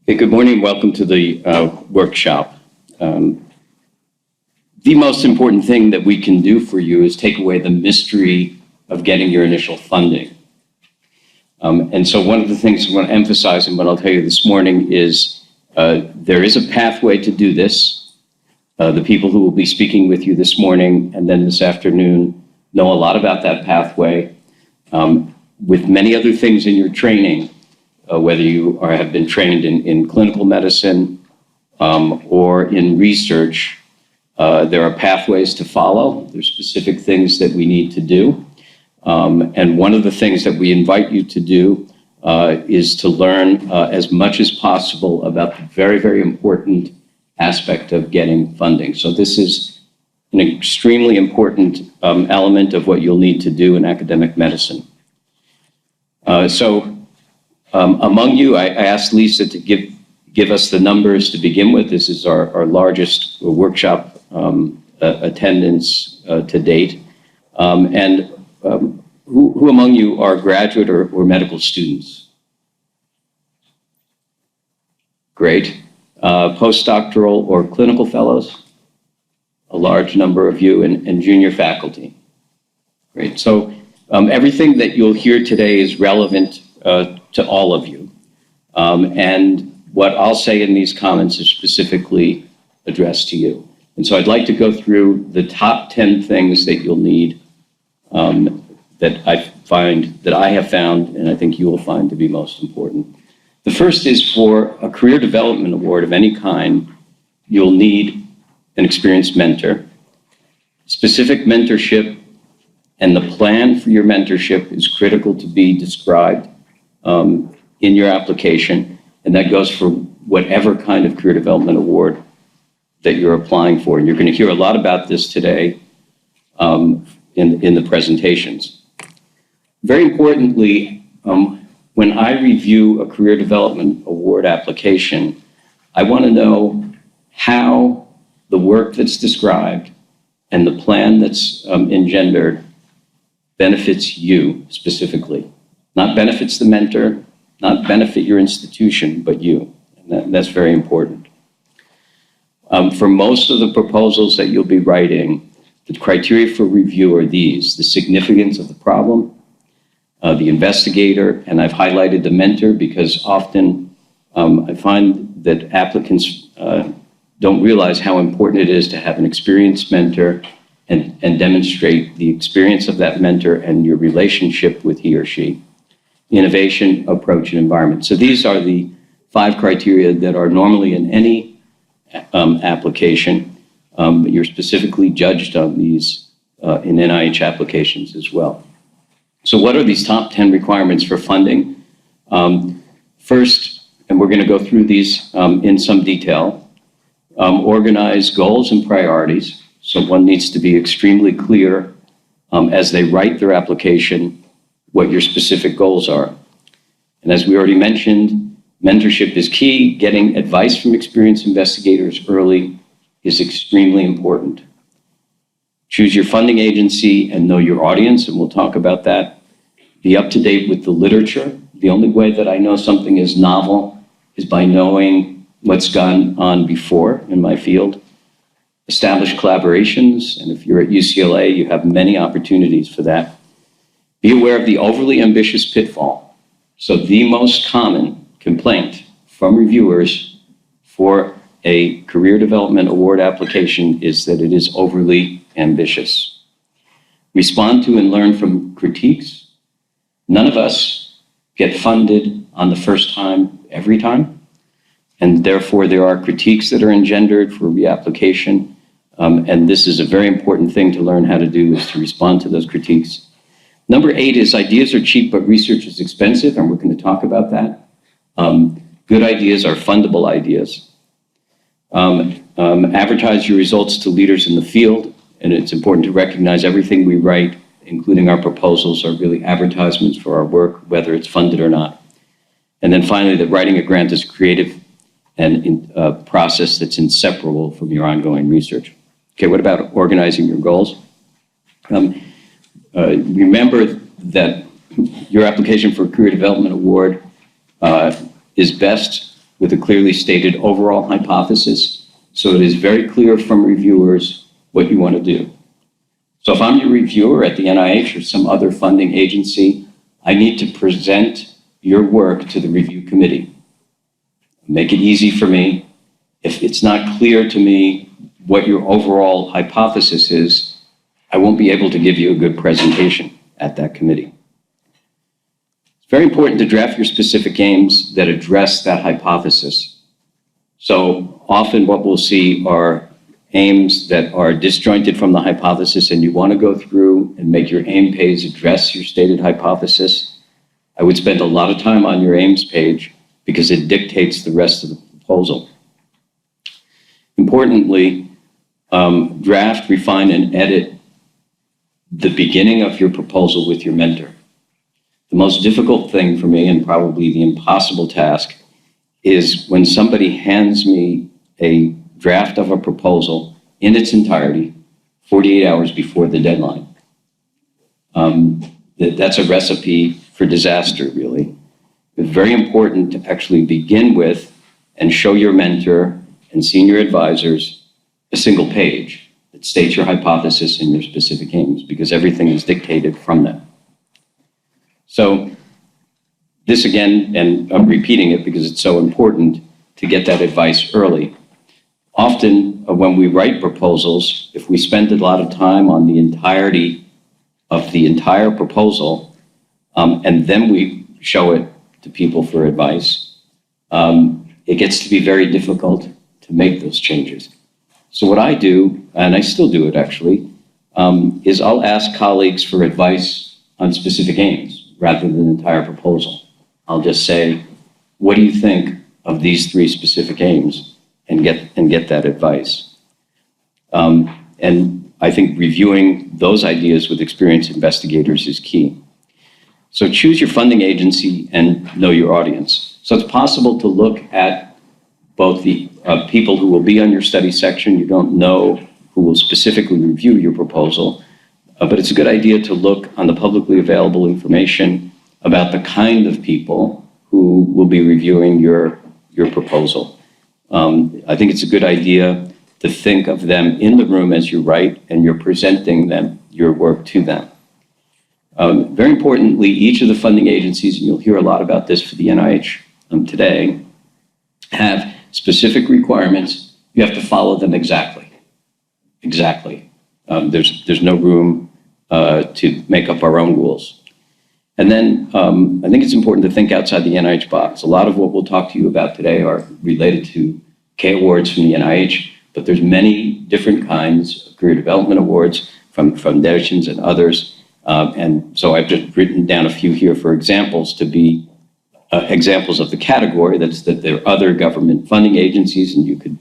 Hey, good morning. Welcome to the workshop. The most important thing that we can do for you is take away the mystery of getting your initial funding. And so one of the things I want to emphasize and what I'll tell you this morning is there is a pathway to do this. The people who will be speaking with you this morning and then this afternoon know a lot about that pathway. With many other things in your training, whether you have been trained in clinical medicine or in research, there are pathways to follow. There's specific things that we need to do. And one of the things that we invite you to do is to learn as much as possible about the very, very important aspect of getting funding. So this is an extremely important element of what you'll need to do in academic medicine. Among you, I asked Lisa to give us the numbers to begin with. This is our largest workshop attendance to date. Who among you are graduate or medical students? Great. Postdoctoral or clinical fellows? A large number of you, and junior faculty. Great. So everything that you'll hear today is relevant to all of you. And what I'll say in these comments is specifically addressed to you. And so I'd like to go through the top 10 things that you'll need that I have found, and I think you will find to be most important. The first is for a career development award of any kind, you'll need an experienced mentor. Specific mentorship and the plan for your mentorship is critical to be described in your application, and that goes for whatever kind of career development award that you're applying for. And you're going to hear a lot about this today in the presentations. Very importantly, when I review a career development award application, I want to know how the work that's described and the plan that's engendered benefits you specifically. Not benefits the mentor, not benefit your institution, but you. And that's very important. For most of the proposals that you'll be writing, the criteria for review are these: the significance of the problem, the investigator, and I've highlighted the mentor because often I find that applicants don't realize how important it is to have an experienced mentor and demonstrate the experience of that mentor and your relationship with he or she. Innovation, approach, and environment. So these are the 5 criteria that are normally in any application, but you're specifically judged on these in NIH applications as well. So what are these top 10 requirements for funding? First, and we're going to go through these in some detail, organize goals and priorities. So one needs to be extremely clear as they write their application what your specific goals are. And as we already mentioned, mentorship is key. Getting advice from experienced investigators early is extremely important. Choose your funding agency and know your audience, and we'll talk about that. Be up to date with the literature. The only way that I know something is novel is by knowing what's gone on before in my field. Establish collaborations, and if you're at UCLA, you have many opportunities for that. Be aware of the overly ambitious pitfall. So the most common complaint from reviewers for a career development award application is that it is overly ambitious. Respond to and learn from critiques. None of us get funded on the first time every time, and therefore there are critiques that are engendered for reapplication, and this is a very important thing to learn how to do, is to respond to those critiques. Number 8 is ideas are cheap, but research is expensive, and we're going to talk about that. Good ideas are fundable ideas. Advertise your results to leaders in the field, and it's important to recognize everything we write, including our proposals, are really advertisements for our work, whether it's funded or not. And then finally, that writing a grant is creative and a process that's inseparable from your ongoing research. Okay, what about organizing your goals? Remember that your application for a career development award is best with a clearly stated overall hypothesis, so it is very clear from reviewers what you want to do. So if I'm your reviewer at the NIH or some other funding agency, I need to present your work to the review committee. Make it easy for me. If it's not clear to me what your overall hypothesis is, I won't be able to give you a good presentation at that committee. It's very important to draft your specific aims that address that hypothesis. So often what we'll see are aims that are disjointed from the hypothesis, and you want to go through and make your aim page address your stated hypothesis. I would spend a lot of time on your aims page because it dictates the rest of the proposal. Importantly, draft, refine, and edit the beginning of your proposal with your mentor. The most difficult thing for me, and probably the impossible task, is when somebody hands me a draft of a proposal in its entirety 48 hours before the deadline. That's a recipe for disaster, really. It's very important to actually begin with and show your mentor and senior advisors a single page that states your hypothesis and your specific aims, because everything is dictated from that. So this again, and I'm repeating it because it's so important to get that advice early. Often when we write proposals, if we spend a lot of time on the entirety of the entire proposal, and then we show it to people for advice, it gets to be very difficult to make those changes. So what I do, and I still do it actually, is I'll ask colleagues for advice on specific aims rather than the entire proposal. I'll just say, what do you think of these 3 specific aims? And get that advice. And I think reviewing those ideas with experienced investigators is key. So choose your funding agency and know your audience. So it's possible to look at both the people who will be on your study section. You don't know who will specifically review your proposal, but it's a good idea to look on the publicly available information about the kind of people who will be reviewing your proposal. I think it's a good idea to think of them in the room as you write and you're presenting them, your work to them. Very importantly, each of the funding agencies, and you'll hear a lot about this for the NIH today, have specific requirements. You have to follow them exactly. Exactly. There's no room to make up our own rules. And then I think it's important to think outside the NIH box. A lot of what we'll talk to you about today are related to K awards from the NIH, but there's many different kinds of career development awards from foundations and others. And so I've just written down a few here for examples to be examples of the category. That's that there are other government funding agencies, and you could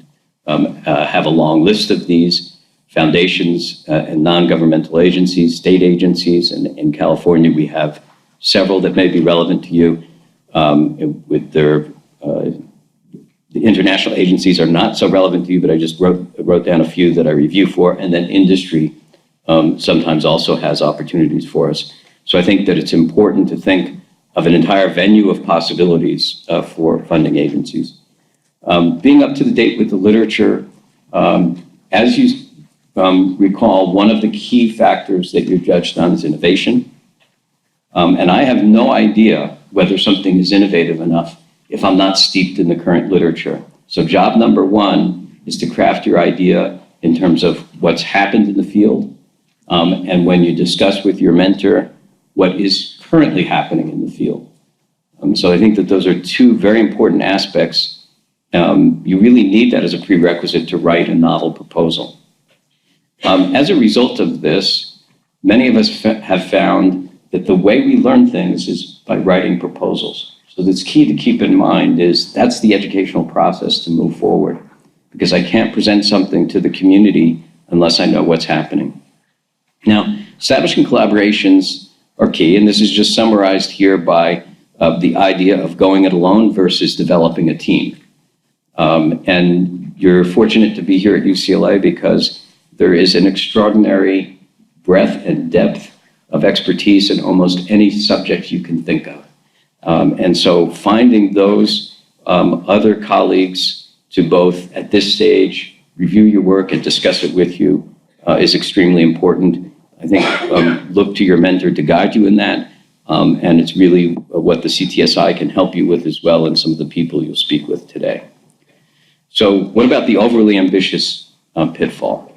have a long list of these foundations and non-governmental agencies, state agencies, and in California we have several that may be relevant to you. With their the international agencies are not so relevant to you, but I just wrote down a few that I review for, and then industry sometimes also has opportunities for us. So I think that it's important to think of an entire venue of possibilities for funding agencies. Being up to the date with the literature, as you recall, one of the key factors that you're judged on is innovation. And I have no idea whether something is innovative enough if I'm not steeped in the current literature. So job number 1 is to craft your idea in terms of what's happened in the field. And when you discuss with your mentor what is currently happening in the field. So I think that those are 2 very important aspects. You really need that as a prerequisite to write a novel proposal. As a result of this, many of us have found that the way we learn things is by writing proposals. So that's key to keep in mind is that's the educational process to move forward, because I can't present something to the community unless I know what's happening. Now, establishing collaborations are key, and this is just summarized here by the idea of going it alone versus developing a team. And you're fortunate to be here at UCLA because there is an extraordinary breadth and depth of expertise in almost any subject you can think of. And so finding those other colleagues to both, at this stage, review your work and discuss it with you is extremely important. I think look to your mentor to guide you in that, and it's really what the CTSI can help you with as well, and some of the people you'll speak with today. So what about the overly ambitious pitfall?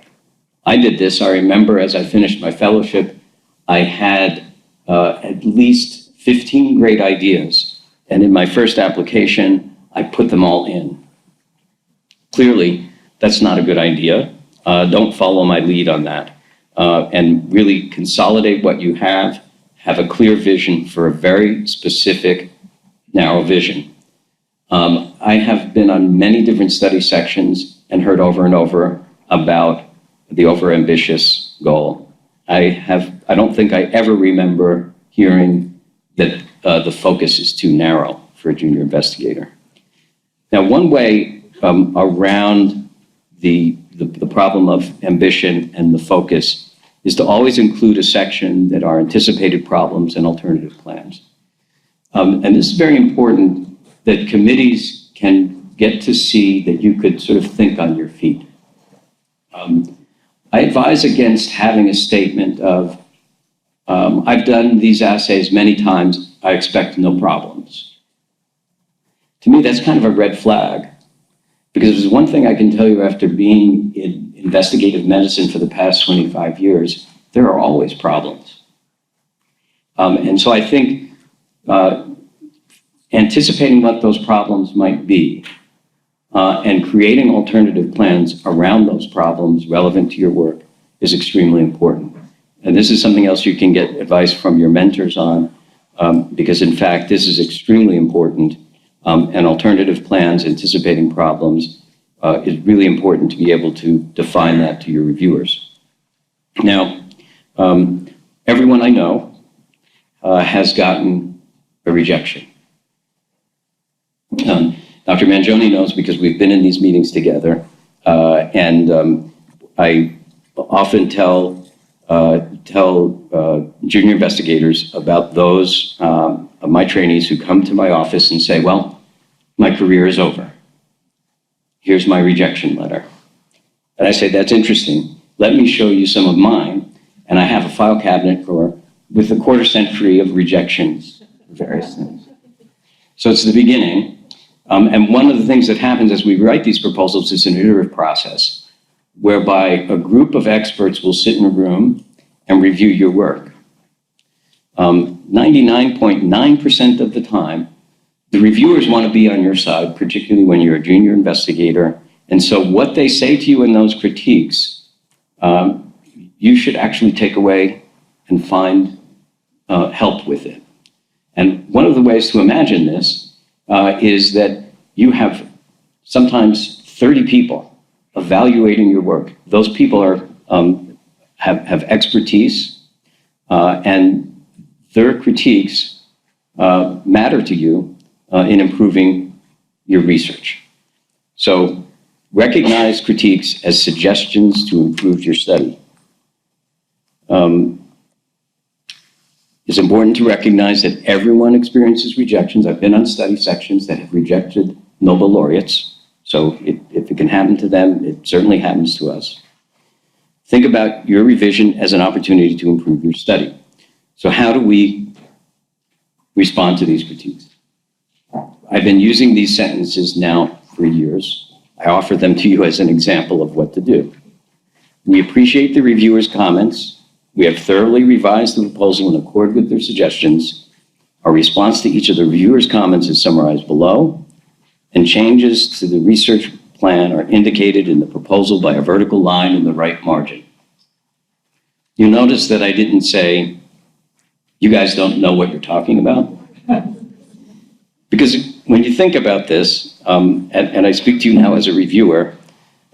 I did this. I remember as I finished my fellowship, I had at least 15 great ideas, and in my first application, I put them all in. Clearly, that's not a good idea. Don't follow my lead on that. And really consolidate what you have a clear vision for a very specific, narrow vision. I have been on many different study sections and heard over and over about the overambitious goal. I don't think I ever remember hearing that the focus is too narrow for a junior investigator. Now, one way around the problem of ambition and the focus is to always include a section that are anticipated problems and alternative plans. And this is very important, that committees can get to see that you could sort of think on your feet. I advise against having a statement of, I've done these assays many times, I expect no problems. To me, that's kind of a red flag, because there's one thing I can tell you after being in investigative medicine for the past 25 years, there are always problems. And so I think anticipating what those problems might be and creating alternative plans around those problems relevant to your work is extremely important. And this is something else you can get advice from your mentors on, because in fact, this is extremely important. And alternative plans, anticipating problems, is really important to be able to define that to your reviewers. Now, everyone I know has gotten a rejection. Dr. Mangione knows because we've been in these meetings together, and I often tell junior investigators about those of my trainees who come to my office and say, well, my career is over. Here's my rejection letter. And I say, that's interesting. Let me show you some of mine. And I have a file cabinet with a quarter century of rejections, various things. So it's the beginning. And one of the things that happens as we write these proposals is an iterative process, whereby a group of experts will sit in a room and review your work. 99.9% of the time, the reviewers want to be on your side, particularly when you're a junior investigator. And so what they say to you in those critiques, you should actually take away and find help with it. And one of the ways to imagine this is that you have sometimes 30 people evaluating your work. Those people have expertise, and their critiques matter to you in improving your research. So recognize critiques as suggestions to improve your study. It's important to recognize that everyone experiences rejections. I've been on study sections that have rejected Nobel laureates. So if it can happen to them, it certainly happens to us. Think about your revision as an opportunity to improve your study. So how do we respond to these critiques? I've been using these sentences now for years. I offer them to you as an example of what to do. We appreciate the reviewer's comments. We have thoroughly revised the proposal in accord with their suggestions. Our response to each of the reviewer's comments is summarized below, and changes to the research plan are indicated in the proposal by a vertical line in the right margin. You'll notice that I didn't say, you guys don't know what you're talking about. Because when you think about this, and I speak to you now as a reviewer,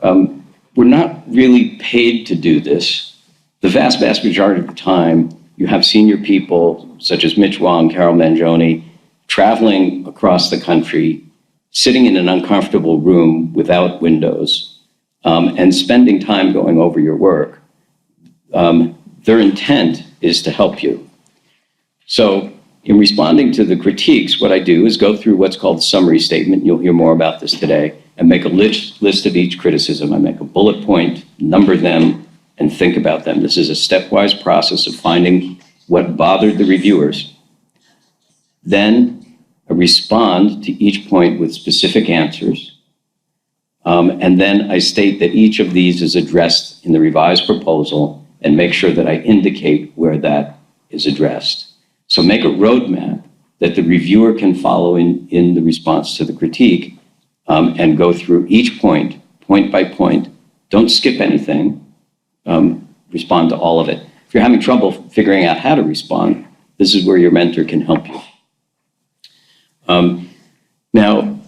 we're not really paid to do this. The vast majority of the time, you have senior people such as Mitch Wong, Carol Mangione, traveling across the country, sitting in an uncomfortable room without windows, and spending time going over your work. Their intent is to help you. So in responding to the critiques, what I do is go through what's called the summary statement. You'll hear more about this today. And make a list of each criticism. I make a bullet point, number them, and think about them. This is a stepwise process of finding what bothered the reviewers. Then I respond to each point with specific answers. And then I state that each of these is addressed in the revised proposal and make sure that I indicate where that is addressed. So make a roadmap that the reviewer can follow in the response to the critique, and go through each point by point. Don't skip anything. Respond to all of it. If you're having trouble figuring out how to respond, this is where your mentor can help you. Now,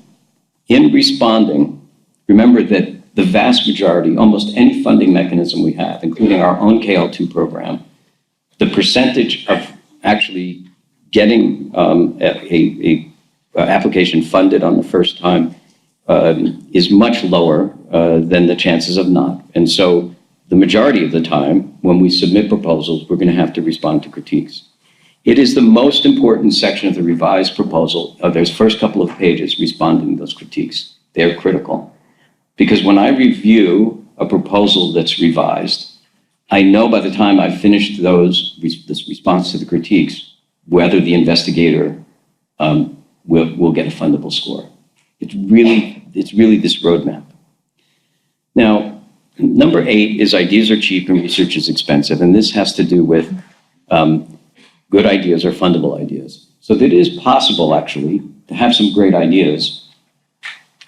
in responding, remember that the vast majority, almost any funding mechanism we have, including our own KL2 program, the percentage of actually getting a application funded on the first time is much lower than the chances of not. And so the majority of the time, when we submit proposals, we're going to have to respond to critiques. It is the most important section of the revised proposal. There's first couple of pages responding to those critiques. They're critical. Because when I review a proposal that's revised, I know by the time I've finished this response to the critiques, whether the investigator will get a fundable score. It's really this roadmap. Now, number 8 is ideas are cheap and research is expensive. And this has to do with good ideas or fundable ideas. So that it is possible, actually, to have some great ideas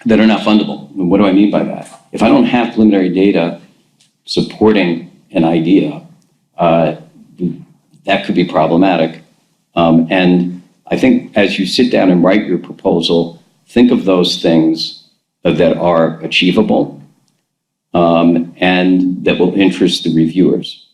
that are not fundable. And what do I mean by that? If I don't have preliminary data supporting an idea, that could be problematic. And I think as you sit down and write your proposal, think of those things that are achievable and that will interest the reviewers.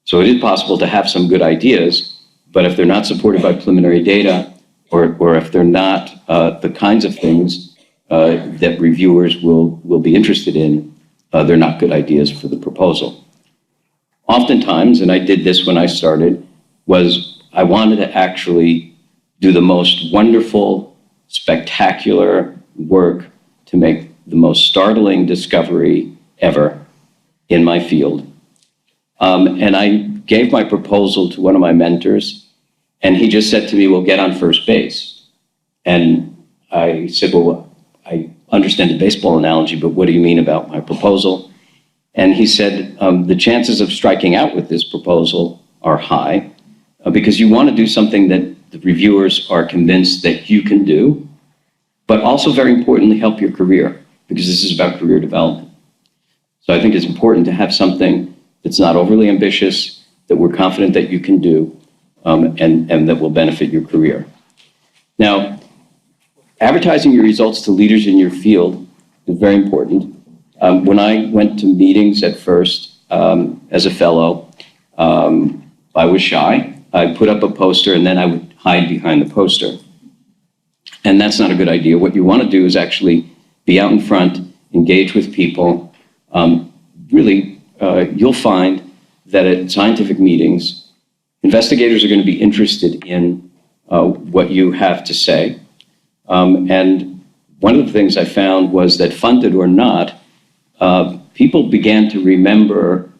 So it is possible to have some good ideas, but if they're not supported by preliminary data, or if they're not the kinds of things that reviewers will be interested in, they're not good ideas for the proposal. Oftentimes, and I did this when I started, was I wanted to actually do the most wonderful, spectacular work to make the most startling discovery ever in my field. And I gave my proposal to one of my mentors, and he just said to me, well, get on first base. And I said, well, I understand the baseball analogy, but what do you mean about my proposal? And he said, the chances of striking out with this proposal are high because you want to do something that the reviewers are convinced that you can do, but also very importantly, help your career, because this is about career development. So I think it's important to have something that's not overly ambitious, that we're confident that you can do, and that will benefit your career. Now, advertising your results to leaders in your field is very important. When I went to meetings at first as a fellow, I was shy. I put up a poster and then I would hide behind the poster. And that's not a good idea. What you want to do is actually be out in front, engage with people. Really, you'll find that at scientific meetings, investigators are going to be interested in what you have to say. And one of the things I found was that, funded or not, people began to remember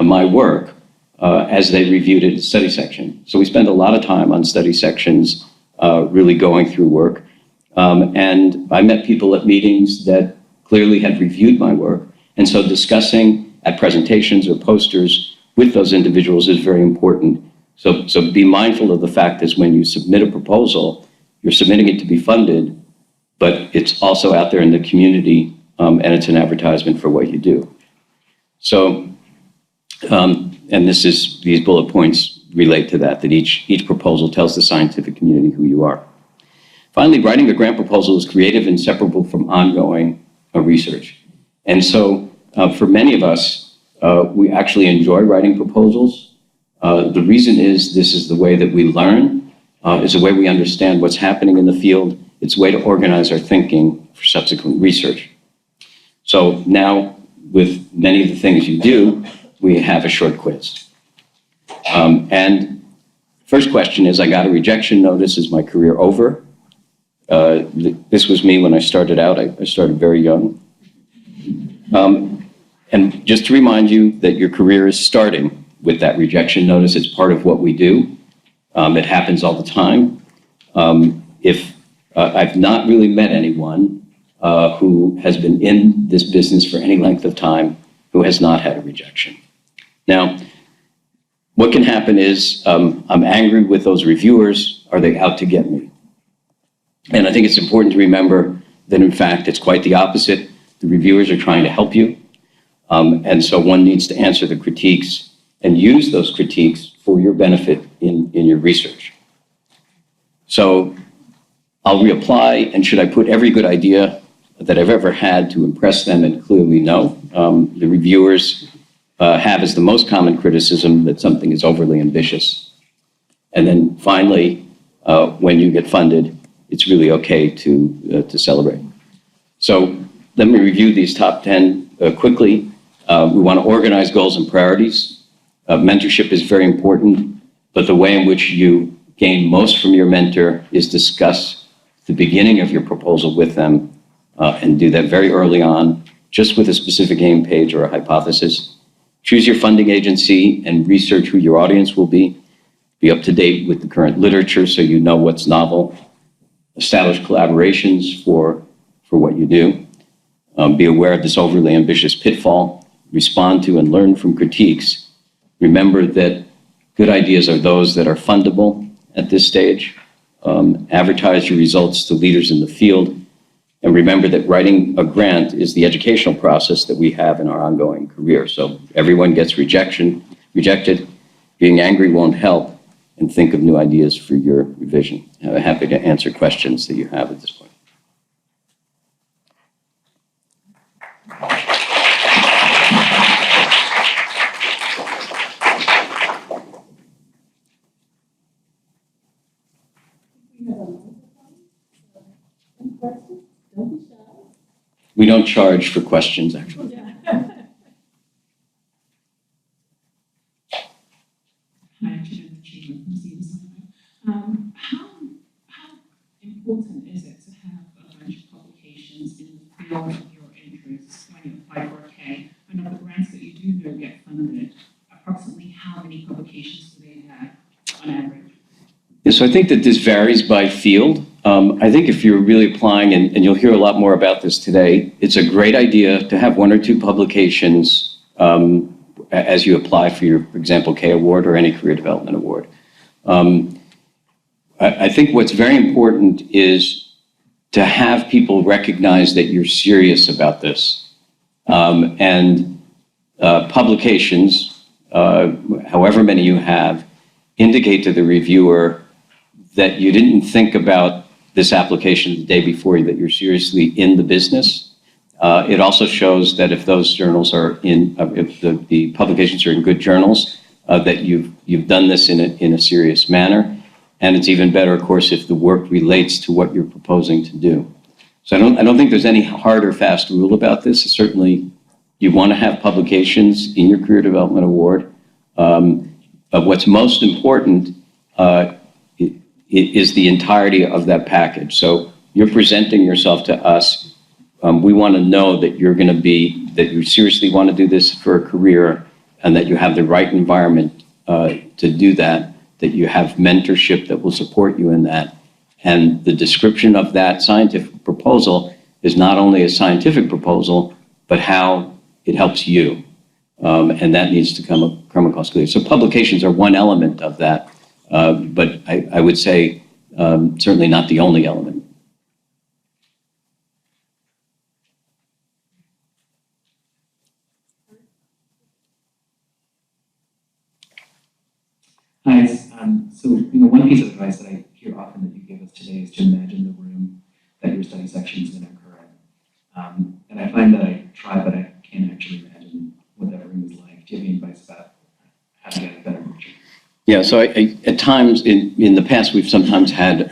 my work as they reviewed it in study section. So we spend a lot of time on study sections, really going through work. And I met people at meetings that clearly had reviewed my work. And so discussing at presentations or posters with those individuals is very important. So be mindful of the fact that when you submit a proposal, you're submitting it to be funded, but it's also out there in the community, and it's an advertisement for what you do. So, and these bullet points relate to that each proposal tells the scientific community who you are. Finally, writing a grant proposal is creative and separable from ongoing research. And so for many of us, we actually enjoy writing proposals. The reason is this is the way that we learn. It's a way we understand what's happening in the field. It's a way to organize our thinking for subsequent research. So now, with many of the things you do, we have a short quiz. And first question is, I got a rejection notice. Is my career over? This was me when I started out. I started very young. And just to remind you that your career is starting with that rejection notice. It's part of what we do. It happens all the time. I've not really met anyone who has been in this business for any length of time who has not had a rejection. Now, what can happen is I'm angry with those reviewers. Are they out to get me? And I think it's important to remember that, in fact, it's quite the opposite. The reviewers are trying to help you. And so one needs to answer the critiques and use those critiques for your benefit in your research. So I'll reapply, and should I put every good idea that I've ever had to impress them? And clearly no. The reviewers have as the most common criticism that something is overly ambitious. And then finally, when you get funded, it's really okay to celebrate. So let me review these top 10 quickly. We want to organize goals and priorities. Mentorship is very important, but the way in which you gain most from your mentor is discuss the beginning of your proposal with them and do that very early on, just with a specific aim page or a hypothesis. Choose your funding agency and research who your audience will be. Be up to date with the current literature so you know what's novel. Establish collaborations for what you do. Be aware of this overly ambitious pitfall. Respond to and learn from critiques. Remember that good ideas are those that are fundable at this stage. Advertise your results to leaders in the field. And remember that writing a grant is the educational process that we have in our ongoing career. So everyone gets rejected. Being angry won't help. And think of new ideas for your revision. I'm happy to answer questions that you have at this point. We don't charge for questions, actually. How important is it to have a bunch of publications in the field of your interests when you apply for a K? And of the grants that you do know get funded, approximately how many publications do they have on average? Yeah, so I think that this varies by field. I think if you're really applying, and you'll hear a lot more about this today, it's a great idea to have one or two publications as you apply for your, for example, K Award or any career development award. I think what's very important is to have people recognize that you're serious about this. Publications, however many you have, indicate to the reviewer that you didn't think about this application the day before, that you're seriously in the business. It also shows that if those journals are if the publications are in good journals, that you've done this in a serious manner. And it's even better, of course, if the work relates to what you're proposing to do. So I don't think there's any hard or fast rule about this. Certainly, you want to have publications in your career development award. But what's most important is the entirety of that package. So you're presenting yourself to us. We want to know that that you seriously want to do this for a career, and that you have the right environment to do that you have mentorship that will support you in that. And the description of that scientific proposal is not only a scientific proposal, but how it helps you. And that needs to come across clearly. So publications are one element of that, but I would say certainly not the only element. Hi. So one piece of advice that I hear often that you give us today is to imagine the room that your study section is going to occur in. And I find that I try, but I can't actually imagine what that room is like. Do you have any advice about how to get a better picture? Yeah, so at times in the past, we've sometimes had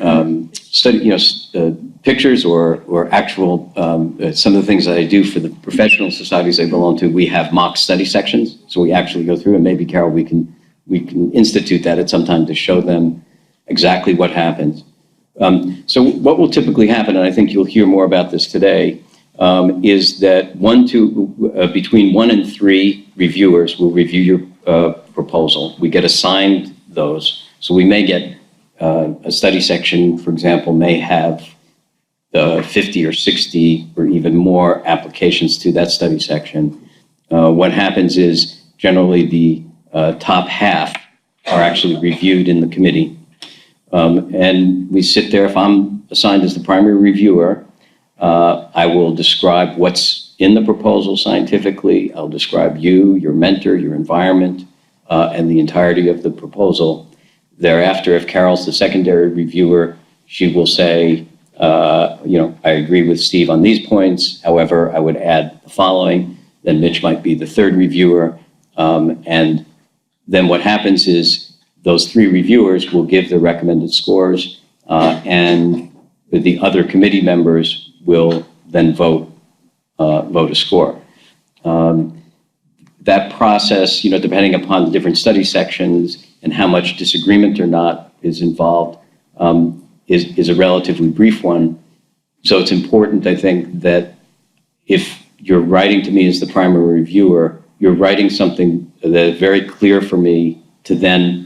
pictures or actual, some of the things that I do for the professional societies I belong to, we have mock study sections. So we actually go through, and maybe Carol, we can we can institute that at some time to show them exactly what happens. So what will typically happen, and I think you'll hear more about this today, is that between 1 and 3 reviewers will review your proposal. We get assigned those. So we may get a study section, for example, may have 50 or 60 or even more applications to that study section. What happens is generally the top half are actually reviewed in the committee. And we sit there. If I'm assigned as the primary reviewer, I will describe what's in the proposal scientifically. I'll describe you, your mentor, your environment, and the entirety of the proposal. Thereafter, if Carol's the secondary reviewer, she will say, I agree with Steve on these points. However, I would add the following. Then Mitch might be the third reviewer. And then what happens is those 3 reviewers will give their recommended scores, and the other committee members will then vote a score. That process, depending upon the different study sections and how much disagreement or not is involved, is a relatively brief one. So it's important, I think, that if you're writing to me as the primary reviewer, you're writing something that's very clear for me to then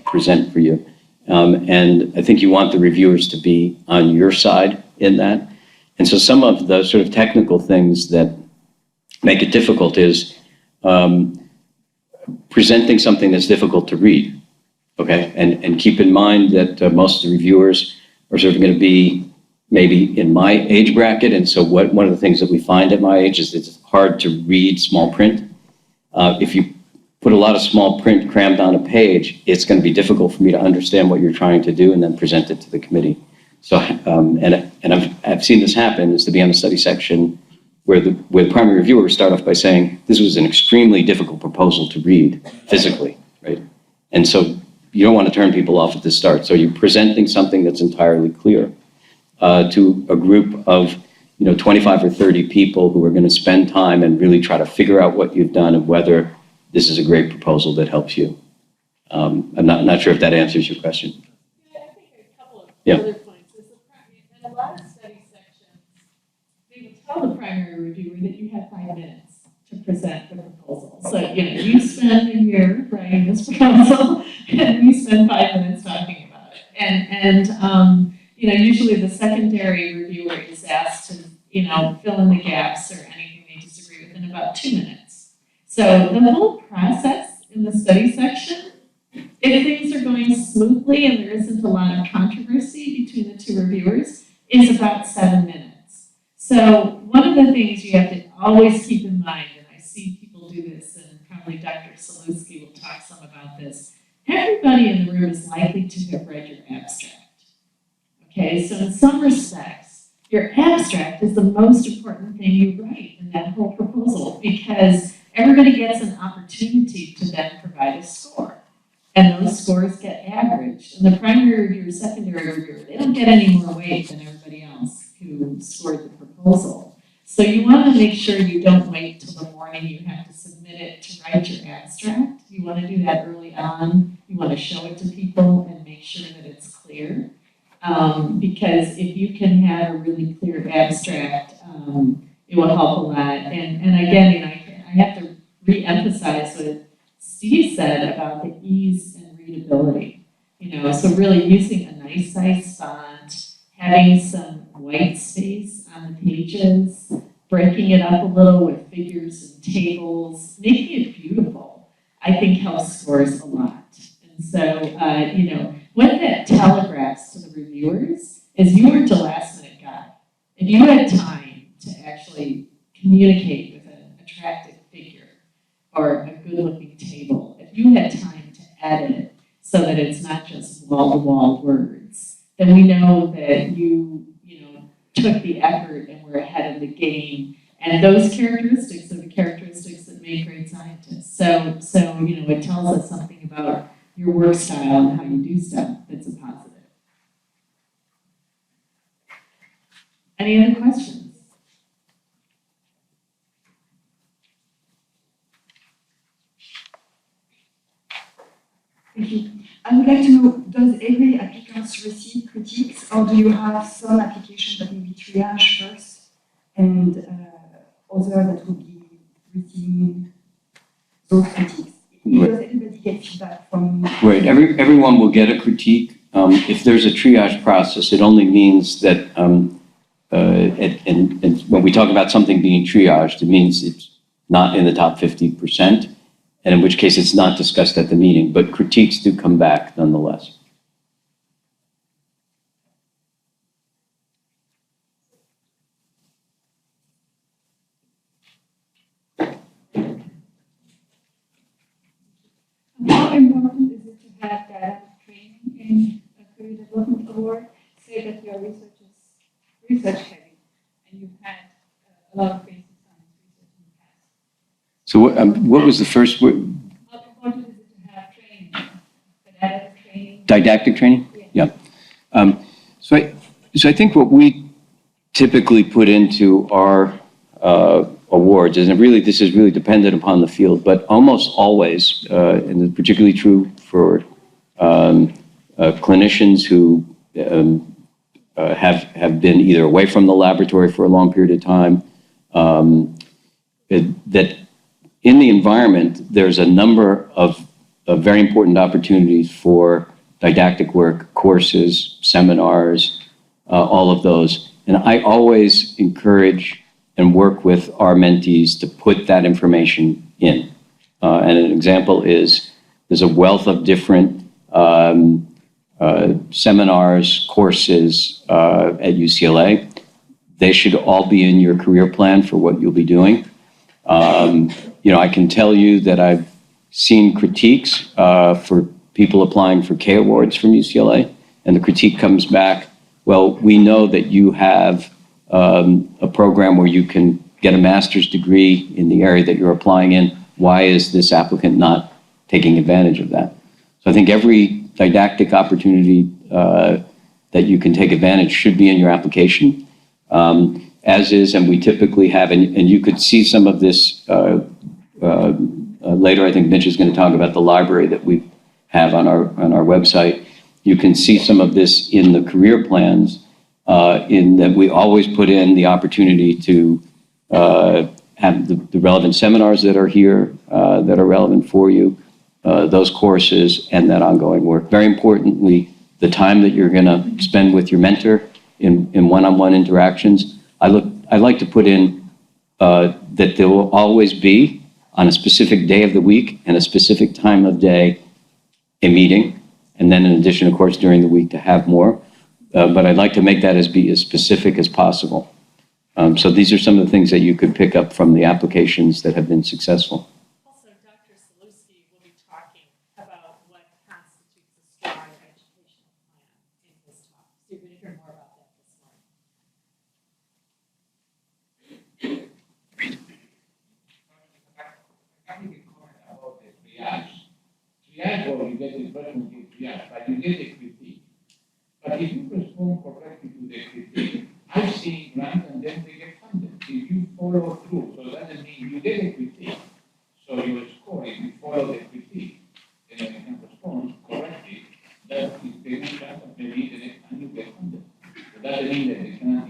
present for you. And I think you want the reviewers to be on your side in that. And so some of the sort of technical things that make it difficult is presenting something that's difficult to read, okay? And keep in mind that most of the reviewers are sort of going to be maybe in my age bracket, and so one of the things that we find at my age is it's hard to read small print. If you put a lot of small print crammed on a page, it's going to be difficult for me to understand what you're trying to do and then present it to the committee. So, and I've seen this happen, is to be on a study section where the primary reviewer would start off by saying, this was an extremely difficult proposal to read physically, right? And so you don't want to turn people off at the start. So you're presenting something that's entirely clear to a group of 25 or 30 people who are going to spend time and really try to figure out what you've done and whether this is a great proposal that helps you. I'm not sure if that answers your question. Yeah, I think a couple of Yeah. other points is in a lot of study sections, they would tell the primary reviewer that you have 5 minutes to present the proposal. So, you spend a year writing this proposal, and we spend 5 minutes talking about it. And usually the secondary reviewer is asked to, fill in the gaps or anything they disagree with in about 2 minutes. So the whole process in the study section, if things are going smoothly and there isn't a lot of controversy between the 2 reviewers, is about 7 minutes. So one of the things you have to always keep in mind, and I see people do this, and probably Dr. Saluski will talk some about this, everybody in the room is likely to have read your abstract. Okay, so in some respects, your abstract is the most important thing you write in that whole proposal, because everybody gets an opportunity to then provide a score. And those scores get averaged. And the primary reviewer, secondary reviewer, they don't get any more weight than everybody else who scored the proposal. So you want to make sure you don't wait till the morning you have to submit it to write your abstract. You want to do that early on. You want to show it to people and make sure that it's clear. Because if you can have a really clear abstract, it will help a lot. And again, I have to re-emphasize what Steve said about the ease and readability. So really using a nice size font, having some white space on the pages, breaking it up a little with figures and tables, making it beautiful, I think helps scores a lot. And so, what that telegraphs to the reviewers is you weren't a last minute guy. If you had time to actually communicate with an attractive figure or a good looking table, if you had time to edit it so that it's not just wall to wall words, then we know that you took the effort and were ahead of the game. And those characteristics are the characteristics that make great scientists. So it tells us something about your work style and how you do stuff that's a positive. Any other questions? Thank you. I would like to know, does every applicant receive critiques, or do you have some applications that will be triaged first and other that will be receiving those critiques? Right. Does everybody get feedback from? Right, everyone will get a critique. If there's a triage process, it only means that, and when we talk about something being triaged, it means it's not in the top 50%, and in which case it's not discussed at the meeting, but critiques do come back nonetheless. How important is it to have didactic training in a career development award? Say that your research is research heavy and you've had a lot of basic science research in the past. So what was the first word? How important is it to have training, didactic training? Didactic training? Yeah. So I think what we typically put into our awards, and this is really dependent upon the field, but almost always, and it's particularly true for clinicians who have been either away from the laboratory for a long period of time, that in the environment, there's a number of very important opportunities for didactic work, courses, seminars, all of those. And I always encourage and work with our mentees to put that information in. And an example is there's a wealth of different seminars, courses at UCLA. They should all be in your career plan for what you'll be doing. I can tell you that I've seen critiques for people applying for K awards from UCLA, and the critique comes back, well, we know that you have a program where you can get a master's degree in the area that you're applying in. Why is this applicant not taking advantage of that? So I think every didactic opportunity that you can take advantage should be in your application, as is, and we typically have, and you could see some of this later. I think Mitch is going to talk about the library that we have on our website. You can see some of this in the career plans, in that we always put in the opportunity to have the relevant seminars that are here, that are relevant for you, those courses, and that ongoing work. Very importantly, the time that you're going to spend with your mentor in one-on-one interactions. I like to put in that there will always be, on a specific day of the week and a specific time of day, a meeting, and then in addition, of course, during the week to have more. But I'd like to make that be as specific as possible. So these are some of the things that you could pick up from the applications that have been successful. Also, Dr. Saluski will be talking about what constitutes a strong educational plan in his talk. So you're going to hear more about that this morning. I make a comment about the triage. Triage, or you get the person who gives triage, but you get a critique. But if you respond correctly to the critique, I've seen grants and then they get funded. If you follow through, so that doesn't mean you get a critique. So your score, if you follow the critique, and you can respond correctly, that is the chance that maybe the next time you get funded. So that doesn't mean that the grant